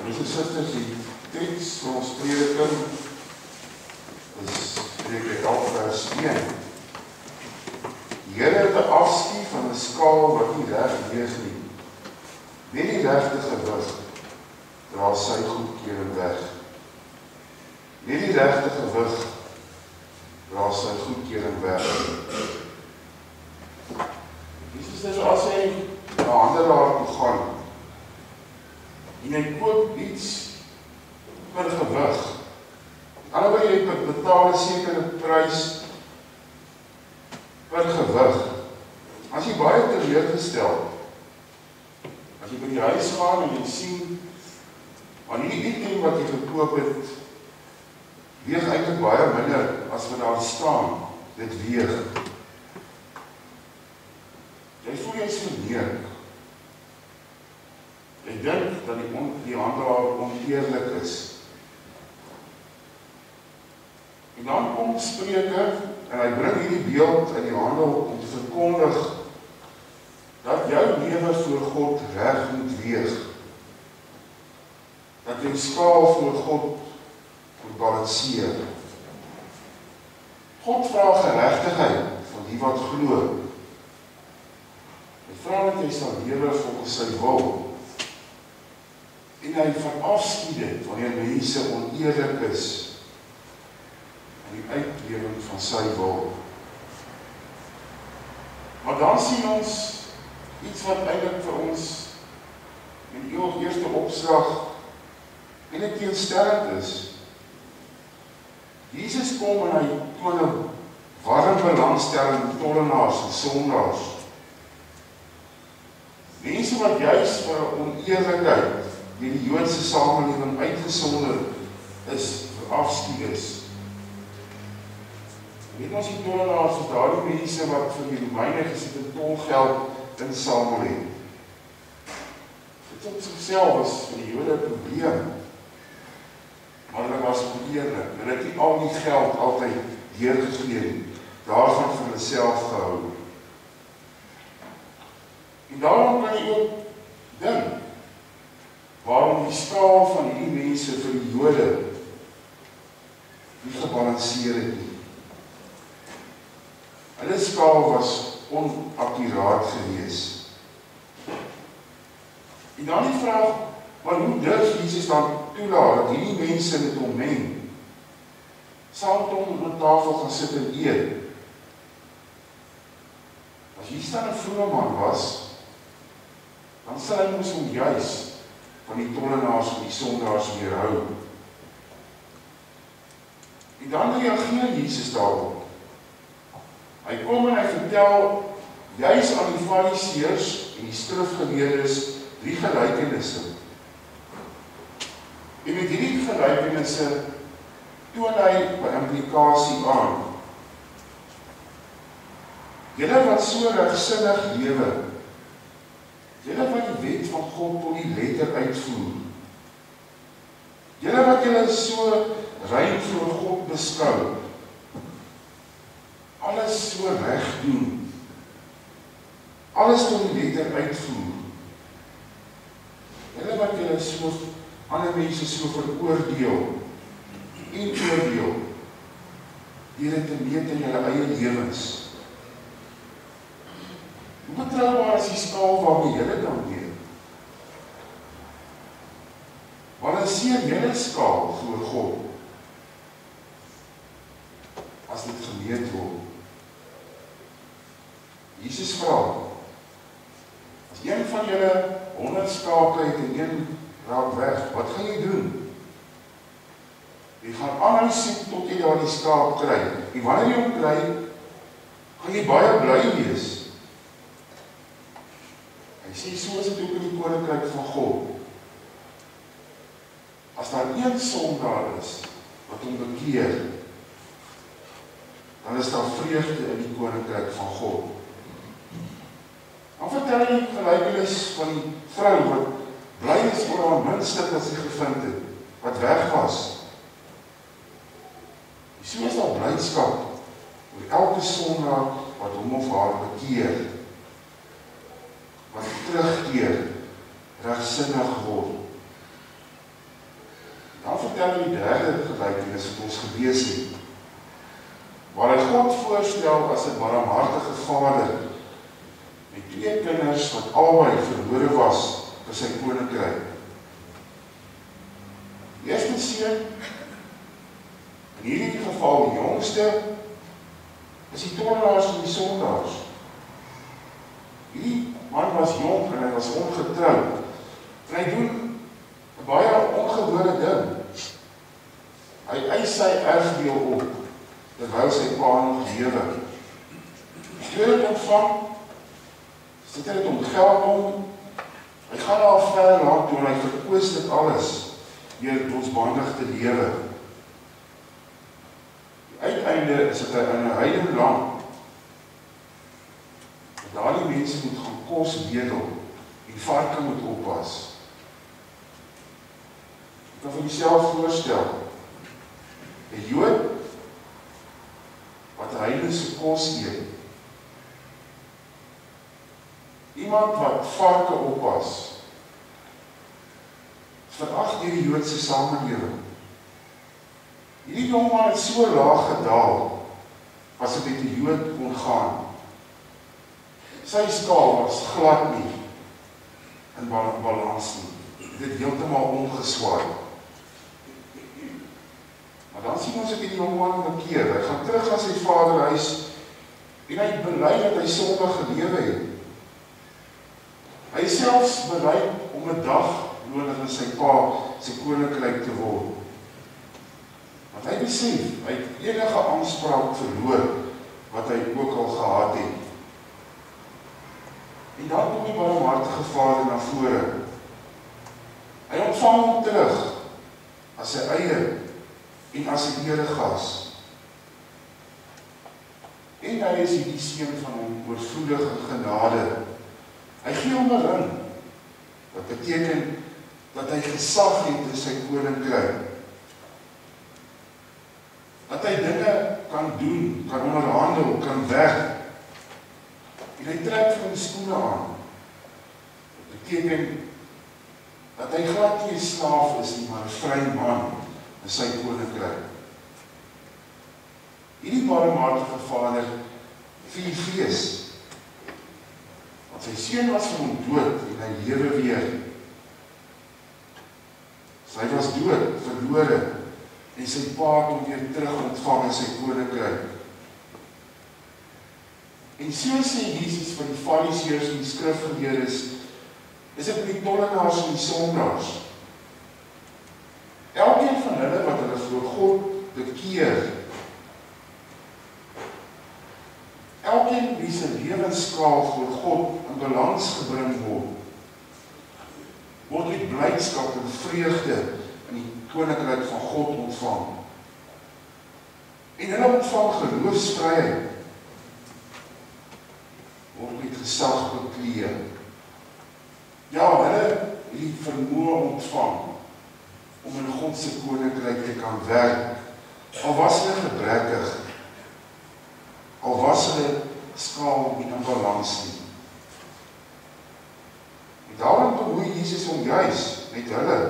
Broers en susters, die teks van ons prediking is Preek 11 vers 1. Die Here het 'n afskie van 'n skaal wat nie reg weeg nie. Net die regte gewig dra sy goedkeuring weg. Net die regte gewig dra sy goedkeuring weg. Jesus is as hy na handelaar toe gaan en hy koop iets per gewig. Alhoewel jy betaal 'n sekere prys per gewig. As jy baie teleurgestel, as jy by die huis gaan en jy sien, maar hierdie item wat jy gekoop het, weeg eintlik baie minder as wat daar staan, dit weeg. Jy voel jy is verneek. Jy dink dat die handelaar oneerlik is. En dan kom Spreuke en hy bring hierdie beeld in die handel om te verkondig dat jou lewe voor God reg moet weeg. Dat jou skaal voor God moet balanseer. God vra geregtigheid van die wat glo. Hy vra dat jy sal lewe volgens sy wil. En hy verafskied dit wanneer mense oneerlik is in die uitlewing van sy wil. Maar dan sien ons iets wat eintlik vir ons in die eerste opslag eintlik teenstellend is. Jesus kom en hy toon 'n warm belangstelling in tollenaars en sondaars. Mense wat juis vir 'n oneerlikheid deur die Joodse samelewing uitgesonder is, verafskied is. Weet ons die tollenaars is daardie mense wat vir die Romeine gesit in tolgeld insamel het. Dit op sigself was vir die Jode 'n probleem. Maar hulle was oneerlik. Hulle het nie al die geld altyd deurgegee nie. Daarvan vir hulle self gehou. En daarom kan jy ook dink waarom die skaal van hierdie mense vir die Jode nie gebalanseer het nie. Hulle skaal was onakkuraat gewees. En dan die vraag, maar hoe durf Jesus dan toelaat dat hierdie mense met hom meng? Saam met hom op 'n tafel gaan sit en eet. As Jesus dan 'n vrome man was, dan sal hy mos hom juis van die tollenaars en die sondaars weerhou. En dan reageer Jesus daarop. Hy kom en hy vertel juis aan die fariseërs en die skrifgeleerdes 3 gelykenisse. En met hierdie gelykenisse toon hy 'n implikasie aan. Julle wat so regsinnig lewe, julle wat die wet van God tot die letter uitvoer, julle wat julle so rein voor God beskou, alles so reg doen, alles tot die letter uitvoer, julle wat julle so ander mense so veroordeel en oordeel, deur dit te meet in julle eie lewens. Hoe betroubaar is die skaal waarmee julle dan weeg? Balanseer julle skaal voor God as dit gemeet word? Jesus vra, as een van julle 100 skape het en een raak weg, wat gaan jy doen? Jy gaan aanhou soek tot jy daar die skaap kry. En wanneer jy hom kry, gaan jy baie bly wees. Hy sê, so is dit ook in die koninkryk van God. As daar een sondaar is, wat hom bekeer, dan is daar vreugde in die koninkryk van God. Dan vertel hy die gelykenis van die vrou, wat bly is oor haar muntstuk wat sy gevind het, wat weg was. So is daar blydskap oor elke sondaar wat hom of haar bekeer, wat terugkeer, regsinnig word. vertel in die derde gelykenis wat ons gelees het, waar hy God voorstel as 'n barmhartige vader met 2 kinders wat albei verlore was vir sy koninkryk. Die eerste seun, in hierdie geval die jongste, is die tollenaars en die sondaars. Hierdie man was jong en hy was ongetroud. En hy doen 'n baie ongewone ding. Hy eis sy erfdeel op, terwyl sy pa nog lewe. Toe dit ontvang, sit hy dit om geld om, hy gaan na 'n ver land toe en hy verkoos dit alles, deur losbandig te lewe. Die uiteinde is dat hy in 'n heidenland, daar die mense moet gaan kos bedel, en varke moet oppas. Ek kan vir myself voorstel, 'n Jood, wat heidense kos eet, iemand wat varke oppas, verag deur die Joodse samelewing. Hierdie jongman het so laag gedaal, as dit met die Jood kon gaan. Sy skaal was glad nie in balans nie. Dit het heeltemal omgeswaai. Maar dan sien ons dat die jongman bekeer. Hy gaan terug na sy vaderhuis en hy bely dat hy sondig gelewe het. Hy is selfs bereid om 'n dag nodig in sy pa se koninkryk te word. Want hy besef, hy het enige aanspraak verloor wat hy ook al gehad het. En dan kom die barmhartige vader na vore. Hy ontvang hom terug as sy eie en as 'n eregas. En hy is hierdie seun van hom oorvloedig in genade. Hy gee hom 'n ring, wat beteken dat hy gesag het in sy koninkryk. Dat hy dinge kan doen, kan onderhandel, kan werk. En hy trek vir hom skoene aan. Dat beteken dat hy glad nie 'n slaaf is nie, maar 'n vry man in sy koninkryk. Hierdie barmhartige vader vier fees. Want sy seun was van hom dood en hy lewe weer. Sy was dood, verlore, en sy pa het hom weer terug ontvang in sy koninkryk. En so sê Jesus van die Fariseërs en die skrifgeleerdes, is dit met die tollenaars en die sondaars. Elkeen van hulle wat hulle voor God bekeer, elkeen wie sy lewensskaal voor God in balans gebring word met blydskap en vreugde in die koninkryk van God ontvang. En hulle ontvang geloofsvryheid, word met gesag bekleed. Ja, hulle het die vermoë ontvang om in God se koninkryk te kan werk, al was hulle gebrekkig, al was hulle skaal nie in balans nie. En daarom bemoei Jesus hom juis met hulle.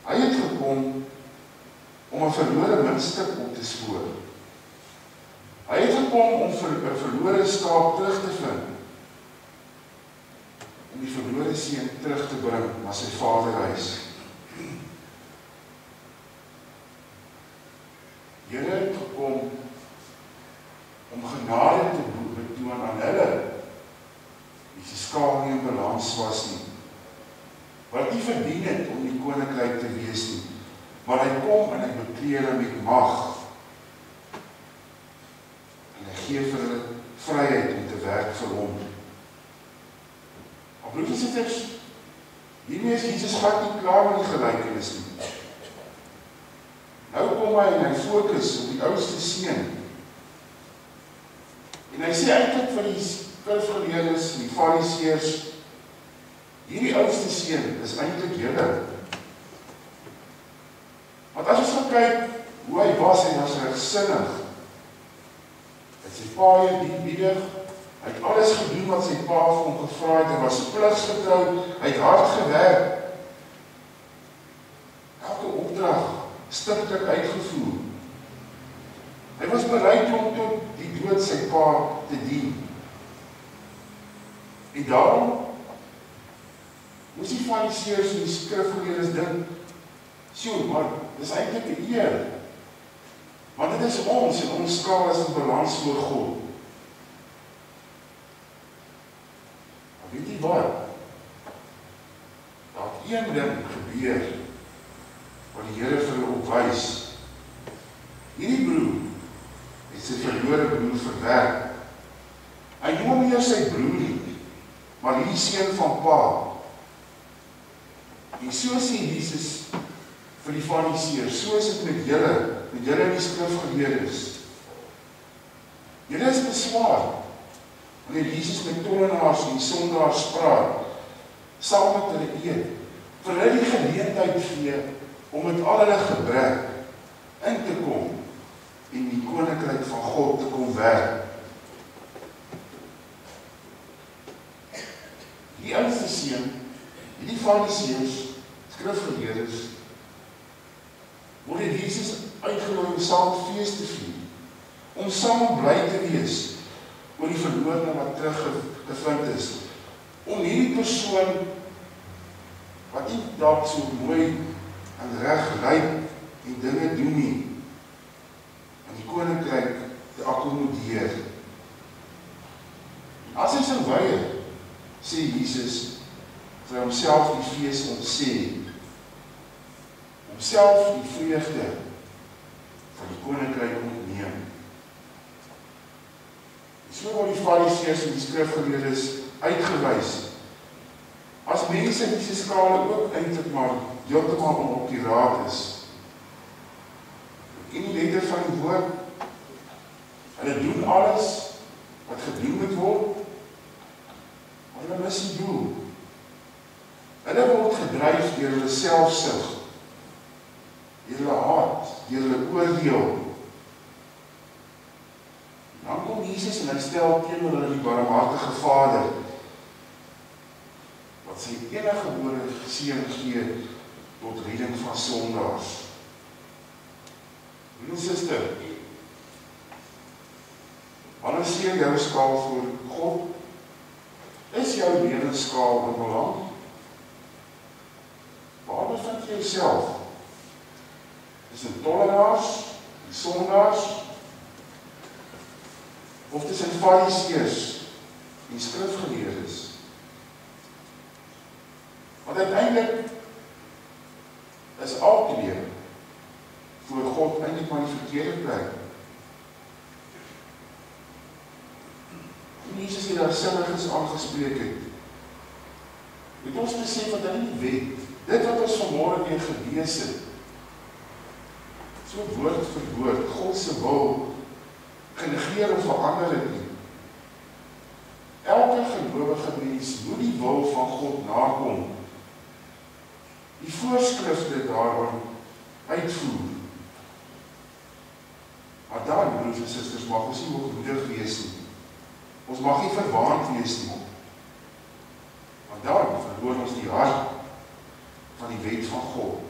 Hy het gekom om 'n verlore muntstuk op te spoor. Hy het gekom om 'n verlore skaap terug te vind, om die verlore seun terug te bring na sy vaderhuis. Here het gekom om genade te betoon aan hulle, wie se skaal nie in balans was nie, wat nie verdien het om die koninkryk te wees nie, maar hy kom en hy bekleed hulle met mag, en hy gee vir hulle vryheid om te werk vir hom. Maar broers en susters, hiermee is Jesus glad nie klaar met die gelykenis nie. Nou kom hy en hy fokus op die oudste seun. En hy sê eintlik vir die skrifgeleerdes en die Fariseërs, hierdie oudste seun is eintlik julle. Want as ons gaan kyk hoe hy was regsinnig. Hy het sy pa eerbiedig, hy het alles gedoen wat sy pa vir hom gevra het, hy was pligsgetrou, hy het hard gewerk. stiptelik uitgevoer. Hy was bereid om tot die dood sy pa te dien. En daarom moes die fariseërs en die skrifgeleerdes dink, sjoe, maar dis eintlik 'n eer. Want dit is ons en ons skaal is in balans voor God. Maar weet jy wat? Daar het een ding gebeur wat die Here vir hulle opwys. Hierdie broer het sy verlore broer verwerk. Hy noem hom nie sy broer nie, maar hierdie seun van pa. En so sê Jesus vir die fariseërs, so is dit met julle en die skrifgeleerdes. Julle is beswaar wanneer Jesus met tollenaars en sondaars praat, saam met hulle eet, vir hulle die geleentheid gee om met al hulle gebrek in te kom en die koninkryk van God te kom werk. Die oudste seun, die fariseërs, skrifgeleerdes, word Jesus uitgenooi om saam fees te vier, om saam bly te wees oor die verlorene wat teruggevind is, om hierdie persoon wat nie dalk so mooi en reg lyk en dinge doen nie, in die koninkryk te akkommodeer. As hy sou weier, sê Jesus, vir homself die fees ontsê, homself die vreugde van die koninkryk ontneem. So word die fariseërs en die skrifgeleerdes uitgewys, as mense in die skale ook eintlik maar heeltemal op die raad is. En die letter van die woord, hulle doen alles wat gedoen moet word, maar hulle mis die doel. Hulle word gedryf deur hulle selfsug, deur hulle haat, deur hulle oordeel. Dan kom Jesus en hy stel teenoor hulle die barmhartige Vader, wat sy eniggebore seun gee tot redding van sondaars. Broer en suster, wanneer sien jou skaal voor God? Is jou lewensskaal in belang? Waar bevind jy jouself? Is dit tollenaars, die sondaars, of tussen fariseërs en skrifgeleerdes? Want uiteindelik is albei voor God eintlik maar die verkeerde plek. En Jesus het daar sinniges aangespreek het ons besef wat hy nie weet. Dit wat ons vanmôre weer gelees het, so woord vir woord, God se wil genegeer of verander het nie. Elke gelowige mens moet die wil van God nakom, die voorskrifte daarvan uitvoer. Maar dan, broers en susters, mag ons nie hoogmoedig wees nie. Ons mag nie verwaand wees nie. Maar dan verloor ons die hart van die wet van God.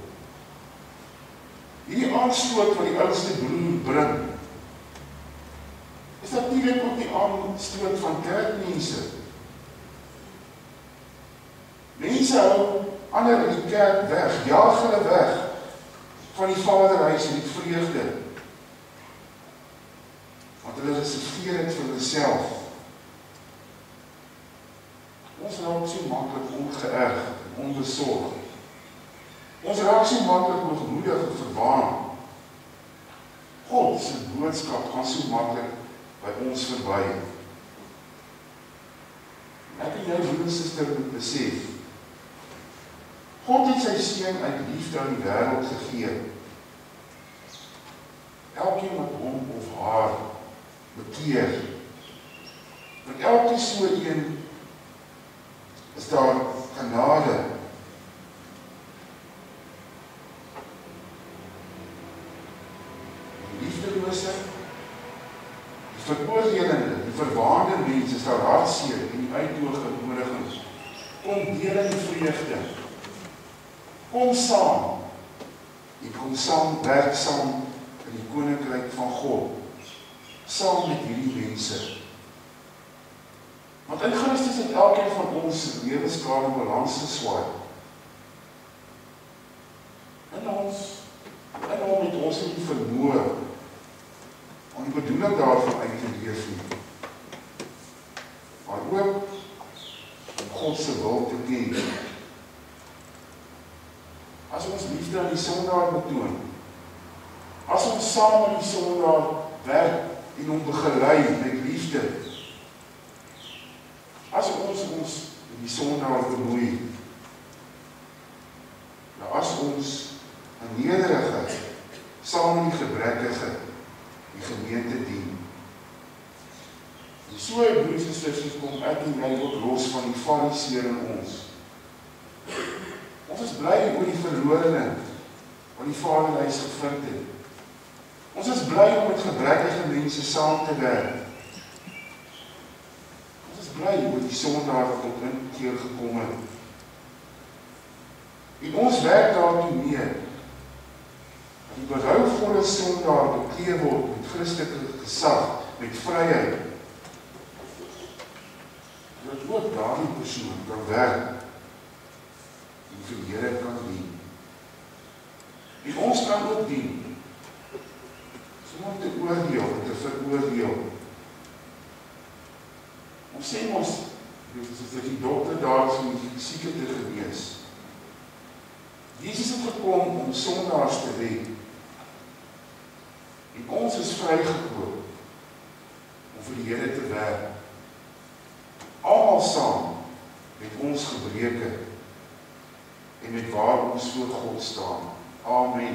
Hierdie aanstoot wat die oudste broer bring, is natuurlik ook die aanstoot van kerkmense. Mense hou ander in die kerk weg, jaag hulle weg van die Vaderhuis en die vreugde. Want hulle reserveer het vir hulself. Ons raak so maklik ongeërg en onbesorg. Ons raak so maklik hoogmoedig en verwaan. God se boodskap gaan so maklik by ons verby. Ek en jou broer en suster moet besef, God het sy seun uit liefde aan die wêreld gegee. Elkeen wat hom of haar bekeer, met elke so een is daar genade. Die liefdelose, die veroordelende, die verwaande mense is daar hartseer en die uitnodigings. Kom deel in die vreugde. Kom saam. en kom saam, werk saam in die koninkryk van God, saam met hierdie mense. Want in Christus het elkeen van ons lewenskade balans geswaai. In hom het ons nie vermoë om die bedoeling daarvan uit te leef nie, maar ook om God se wil te ken. As ons liefde aan die sondaar betoon, as ons saam met die sondaar werk en hom begelei met liefde, as ons met die sondaar bemoei, as ons in nederigheid saam met die gebrekkige die gemeente dien. En so, broers en susters, kom ek en jy ook los van die fariseer in ons. Ons is bly oor die verlorene wat die Vaderhuis gevind het. Ons is bly om met gebrekkige mense saam te werk. Ons is bly oor die sondaar wat op inkeer gekom het. En ons werk daartoe mee, dat die berouvolle sondaar bekleed word met Christelike gesag, met vryheid, dat ook daardie persoon kan werk en vir die Here kan dien. En ons kan ook dien, sonder om te oordeel en te veroordeel. Ons sê ons, dat die dokter daar is om die sieke te genees. Jesus het gekom om sondaars te red. En ons is vrygekoop om vir die Here te werk. Almal saam met ons gebreke en met waar ons voor God staan. Amen.